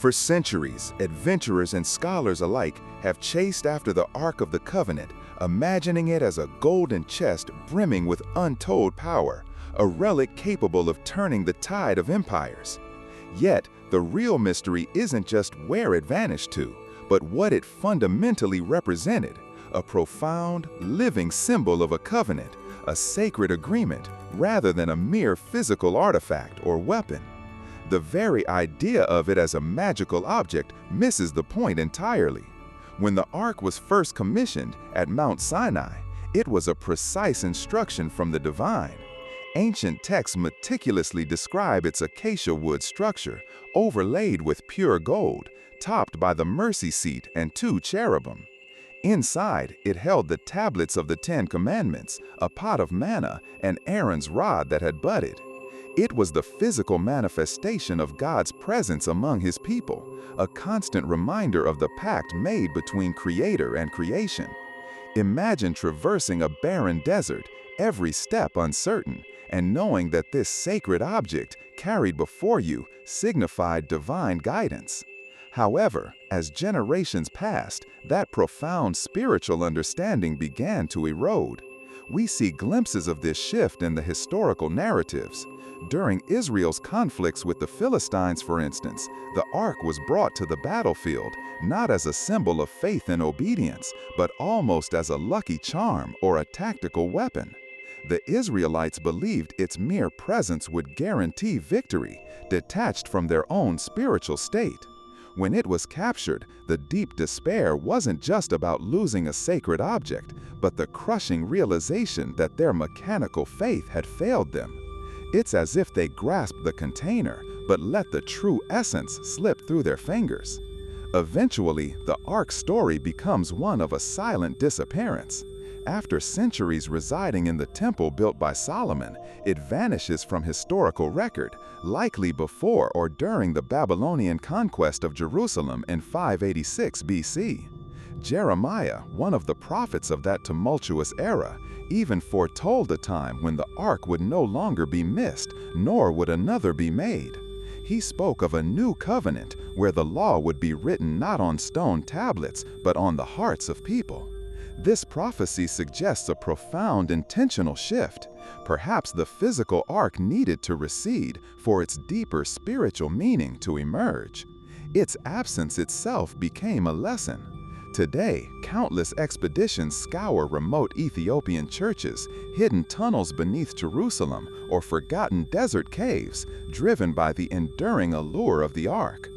For centuries, adventurers and scholars alike have chased after the Ark of the Covenant, imagining it as a golden chest brimming with untold power, a relic capable of turning the tide of empires. Yet, the real mystery isn't just where it vanished to, but what it fundamentally represented, a profound, living symbol of a covenant, a sacred agreement, rather than a mere physical artifact or weapon. The very idea of it as a magical object misses the point entirely. When the Ark was first commissioned at Mount Sinai, it was a precise instruction from the divine. Ancient texts meticulously describe its acacia wood structure, overlaid with pure gold, topped by the mercy seat and 2 cherubim. Inside, it held the tablets of the 10 Commandments, a pot of manna, and Aaron's rod that had budded. It was the physical manifestation of God's presence among His people, a constant reminder of the pact made between Creator and creation. Imagine traversing a barren desert, every step uncertain, and knowing that this sacred object, carried before you, signified divine guidance. However, as generations passed, that profound spiritual understanding began to erode. We see glimpses of this shift in the historical narratives. During Israel's conflicts with the Philistines, for instance, the Ark was brought to the battlefield, not as a symbol of faith and obedience, but almost as a lucky charm or a tactical weapon. The Israelites believed its mere presence would guarantee victory, detached from their own spiritual state. When it was captured, the deep despair wasn't just about losing a sacred object, but the crushing realization that their mechanical faith had failed them. It's as if they grasped the container, but let the true essence slip through their fingers. Eventually, the Ark's story becomes one of a silent disappearance. After centuries residing in the temple built by Solomon, it vanishes from historical record, likely before or during the Babylonian conquest of Jerusalem in 586 BC. Jeremiah, one of the prophets of that tumultuous era, even foretold a time when the Ark would no longer be missed, nor would another be made. He spoke of a new covenant where the law would be written not on stone tablets, but on the hearts of people. This prophecy suggests a profound intentional shift. Perhaps the physical Ark needed to recede for its deeper spiritual meaning to emerge. Its absence itself became a lesson. Today, countless expeditions scour remote Ethiopian churches, hidden tunnels beneath Jerusalem, or forgotten desert caves, driven by the enduring allure of the Ark.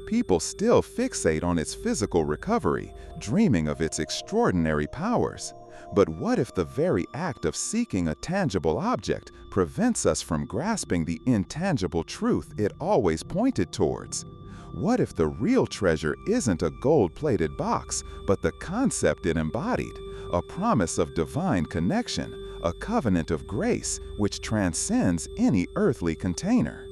People still fixate on its physical recovery, dreaming of its extraordinary powers. But what if the very act of seeking a tangible object prevents us from grasping the intangible truth it always pointed towards? What if the real treasure isn't a gold-plated box, but the concept it embodied, a promise of divine connection, a covenant of grace which transcends any earthly container?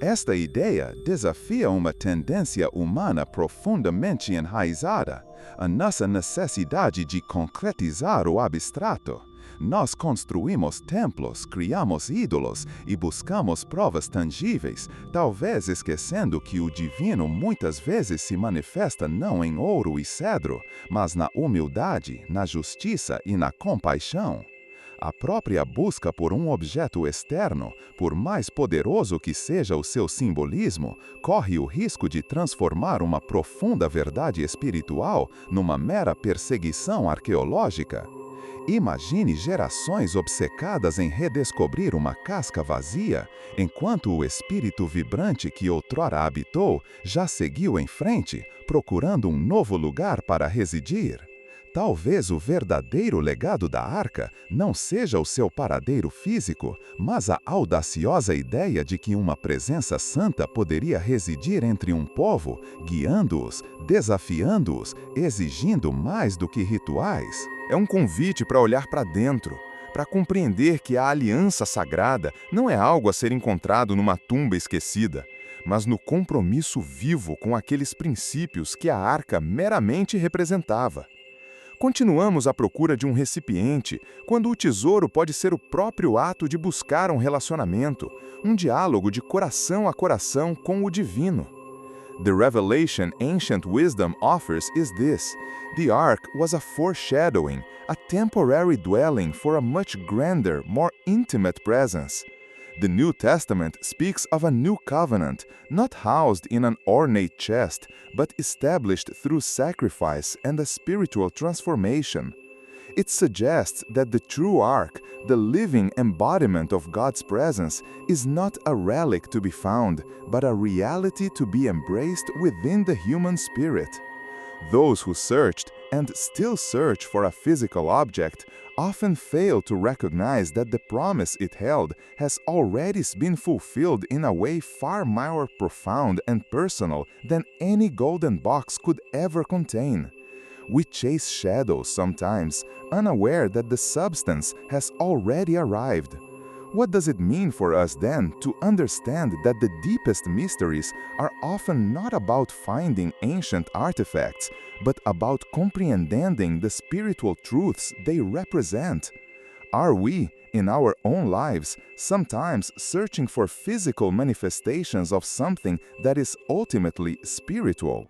Esta ideia desafia uma tendência humana profundamente enraizada, a nossa necessidade de concretizar o abstrato. Nós construímos templos, criamos ídolos e buscamos provas tangíveis, talvez esquecendo que o divino muitas vezes se manifesta não em ouro e cedro, mas na humildade, na justiça e na compaixão. A própria busca por um objeto externo, por mais poderoso que seja o seu simbolismo, corre o risco de transformar uma profunda verdade espiritual numa mera perseguição arqueológica. Imagine gerações obcecadas em redescobrir uma casca vazia, enquanto o espírito vibrante que outrora habitou já seguiu em frente, procurando um novo lugar para residir. Talvez o verdadeiro legado da Arca não seja o seu paradeiro físico, mas a audaciosa ideia de que uma presença santa poderia residir entre um povo, guiando-os, desafiando-os, exigindo mais do que rituais. É um convite para olhar para dentro, para compreender que a aliança sagrada não é algo a ser encontrado numa tumba esquecida, mas no compromisso vivo com aqueles princípios que a Arca meramente representava. Continuamos à procura de um recipiente, quando o tesouro pode ser o próprio ato de buscar um relacionamento, um diálogo de coração a coração com o divino. The revelation ancient wisdom offers is this: the ark was a foreshadowing, a temporary dwelling for a much grander, more intimate presence. The New Testament speaks of a new covenant, not housed in an ornate chest, but established through sacrifice and a spiritual transformation. It suggests that the true ark, the living embodiment of God's presence, is not a relic to be found, but a reality to be embraced within the human spirit. Those who searched, and still search for a physical object, often fail to recognize that the promise it held has already been fulfilled in a way far more profound and personal than any golden box could ever contain. We chase shadows sometimes, unaware that the substance has already arrived. What does it mean for us then to understand that the deepest mysteries are often not about finding ancient artifacts, but about comprehending the spiritual truths they represent? Are we, in our own lives, sometimes searching for physical manifestations of something that is ultimately spiritual?